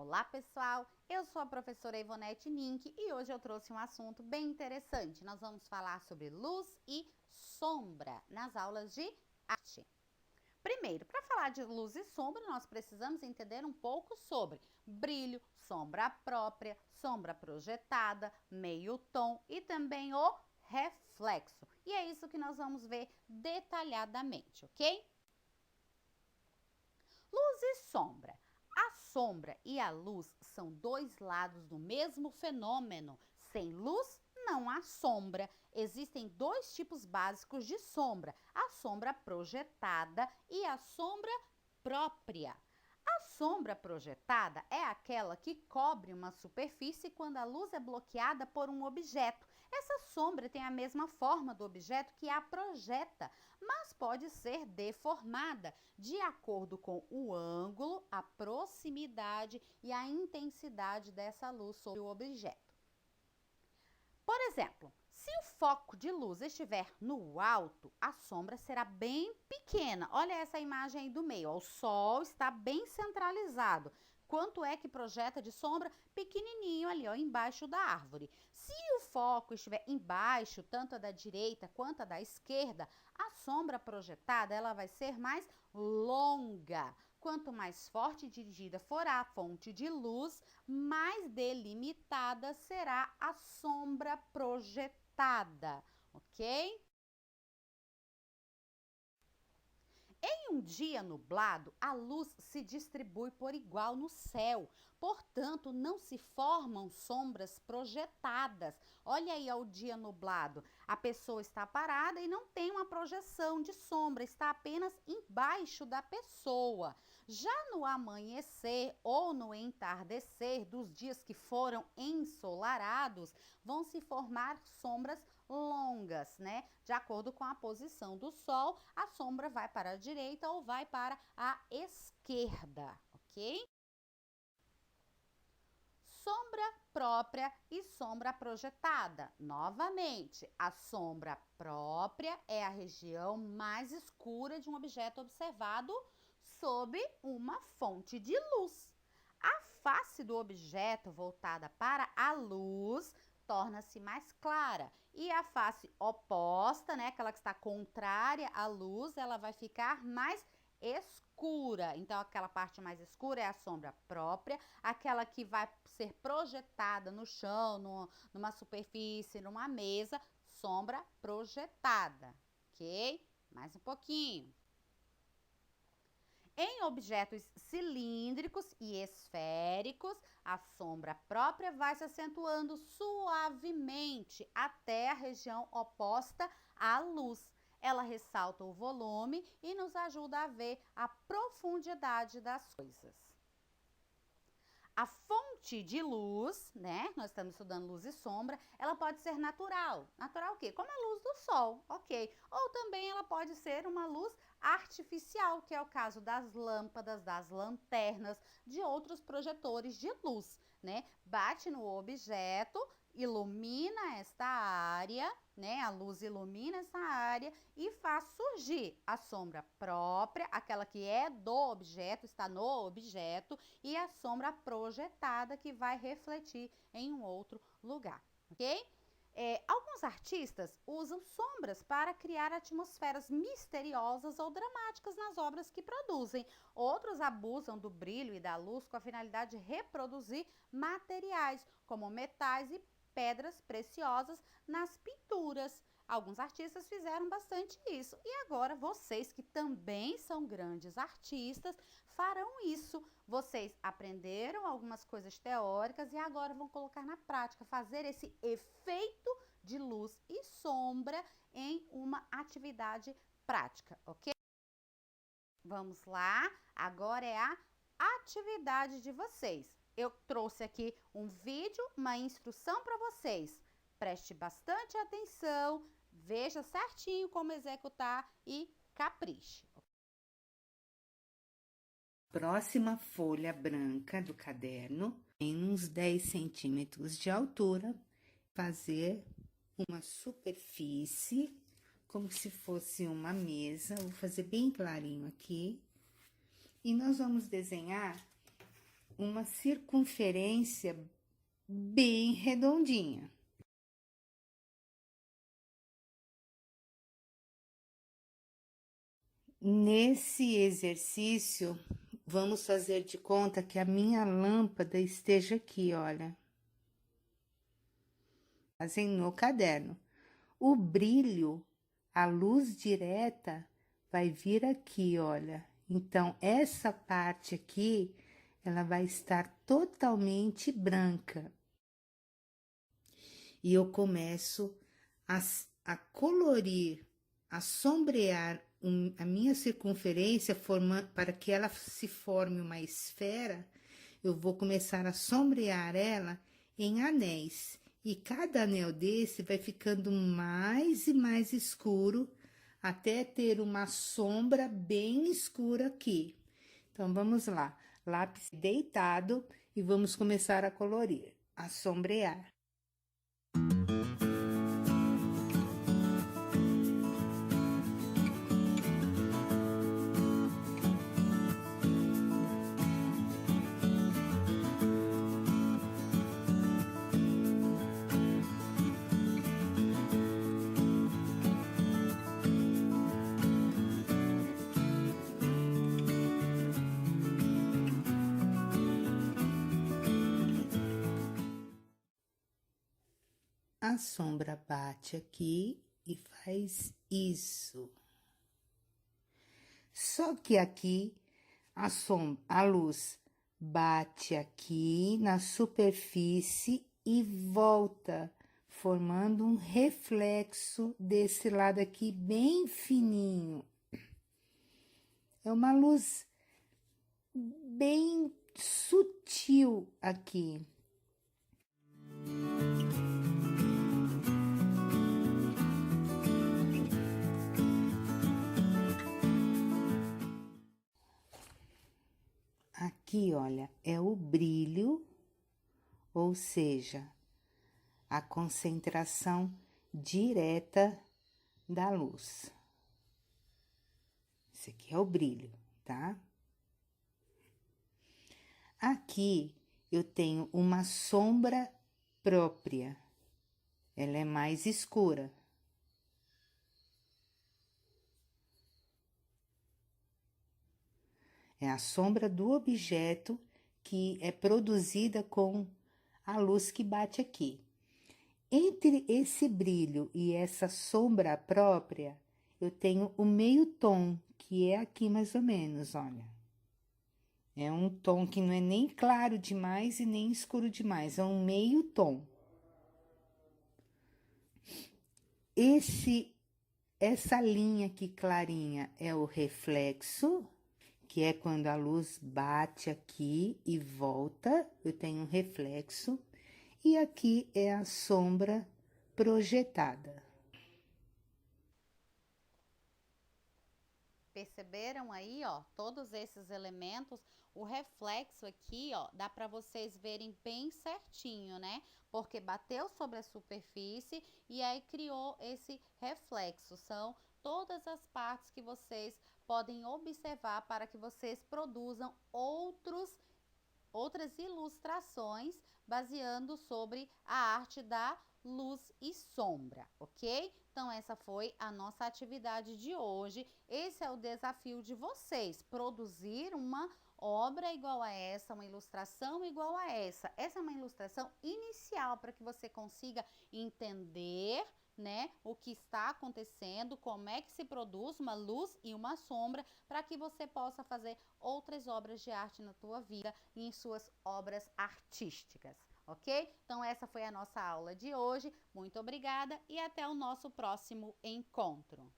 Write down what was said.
Olá, pessoal! Eu sou a professora Ivonete Nink e hoje eu trouxe um assunto bem interessante. Nós vamos falar sobre luz e sombra nas aulas de arte. Primeiro, para falar de luz e sombra, nós precisamos entender um pouco sobre brilho, sombra própria, sombra projetada, meio tom e também o reflexo. E é isso que nós vamos ver detalhadamente, ok? Luz e sombra. A sombra e a luz são dois lados do mesmo fenômeno. Sem luz, não há sombra. Existem dois tipos básicos de sombra: a sombra projetada e a sombra própria. A sombra projetada é aquela que cobre uma superfície quando a luz é bloqueada por um objeto. Essa sombra tem a mesma forma do objeto que a projeta, mas pode ser deformada de acordo com o ângulo, a proximidade e a intensidade dessa luz sobre o objeto. Por exemplo, se o foco de luz estiver no alto, a sombra será bem pequena. Olha essa imagem aí do meio, o sol está bem centralizado. Quanto é que projeta de sombra? Pequenininho ali, ó, embaixo da árvore. Se o foco estiver embaixo, tanto a da direita quanto a da esquerda, a sombra projetada ela vai ser mais longa. Quanto mais forte e dirigida for a fonte de luz, mais delimitada será a sombra projetada, ok? Em um dia nublado, a luz se distribui por igual no céu, portanto, não se formam sombras projetadas. Olha aí o dia nublado, a pessoa está parada e não tem uma projeção de sombra, está apenas embaixo da pessoa. Já no amanhecer ou no entardecer dos dias que foram ensolarados, vão se formar sombras longas, né? De acordo com a posição do sol, a sombra vai para a direita ou vai para a esquerda, ok? Sombra própria e sombra projetada. Novamente, a sombra própria é a região mais escura de um objeto observado sob uma fonte de luz. A face do objeto voltada para a luz torna-se mais clara e a face oposta, né, aquela que está contrária à luz, ela vai ficar mais escura. Então, aquela parte mais escura é a sombra própria, aquela que vai ser projetada no chão, numa superfície, numa mesa, sombra projetada, ok? Mais um pouquinho. Em objetos cilíndricos e esféricos, a sombra própria vai se acentuando suavemente até a região oposta à luz. Ela ressalta o volume e nos ajuda a ver a profundidade das coisas. A fonte de luz, né? Nós estamos estudando luz e sombra, ela pode ser natural. Natural o quê? Como a luz do sol, ok. Ou também ela pode ser uma luz artificial, que é o caso das lâmpadas, das lanternas, de outros projetores de luz, né? Bate no objeto, ilumina esta área, né? A luz ilumina essa área e faz surgir a sombra própria, aquela que é do objeto, está no objeto, e a sombra projetada que vai refletir em um outro lugar, ok? Alguns artistas usam sombras para criar atmosferas misteriosas ou dramáticas nas obras que produzem. Outros abusam do brilho e da luz com a finalidade de reproduzir materiais, como metais e pedras preciosas nas pinturas. Alguns artistas fizeram bastante isso e agora vocês que também são grandes artistas farão isso. Vocês aprenderam algumas coisas teóricas e agora vão colocar na prática, fazer esse efeito de luz e sombra em uma atividade prática, ok? Vamos lá, agora é a atividade de vocês. Eu trouxe aqui um vídeo, uma instrução para vocês. Preste bastante atenção, veja certinho como executar e capriche. Próxima folha branca do caderno, em uns 10 centímetros de altura, fazer uma superfície, como se fosse uma mesa. Vou fazer bem clarinho aqui. E nós vamos desenhar uma circunferência bem redondinha. Nesse exercício, vamos fazer de conta que a minha lâmpada esteja aqui, olha. Fazem no caderno. O brilho, a luz direta, vai vir aqui, olha. Então, essa parte aqui, ela vai estar totalmente branca. E eu começo a colorir, a sombrear a minha circunferência, para que ela se forme uma esfera. Eu vou começar a sombrear ela em anéis. E cada anel desse vai ficando mais e mais escuro, até ter uma sombra bem escura aqui. Então, vamos lá. Lápis deitado e vamos começar a colorir, a sombrear. A sombra bate aqui e faz isso. Só que aqui a luz bate aqui na superfície e volta, formando um reflexo desse lado aqui bem fininho. É uma luz bem sutil aqui. Aqui, olha, é o brilho, ou seja, a concentração direta da luz. Esse aqui é o brilho, tá? Aqui eu tenho uma sombra própria, ela é mais escura. É a sombra do objeto que é produzida com a luz que bate aqui. Entre esse brilho e essa sombra própria, eu tenho o meio tom, que é aqui mais ou menos, olha. É um tom que não é nem claro demais e nem escuro demais, é um meio tom. Essa linha aqui clarinha é o reflexo, que é quando a luz bate aqui e volta, eu tenho um reflexo, e aqui é a sombra projetada. Perceberam aí, ó, todos esses elementos? O reflexo aqui, ó, dá para vocês verem bem certinho, né? Porque bateu sobre a superfície e aí criou esse reflexo. São todas as partes que vocês podem observar para que vocês produzam outras ilustrações baseando sobre a arte da luz e sombra, ok? Então, essa foi a nossa atividade de hoje. Esse é o desafio de vocês, produzir uma obra igual a essa, uma ilustração igual a essa. Essa é uma ilustração inicial para que você consiga entender, né, o que está acontecendo, como é que se produz uma luz e uma sombra, para que você possa fazer outras obras de arte na tua vida e em suas obras artísticas, ok? Então essa foi a nossa aula de hoje. Muito obrigada e até o nosso próximo encontro.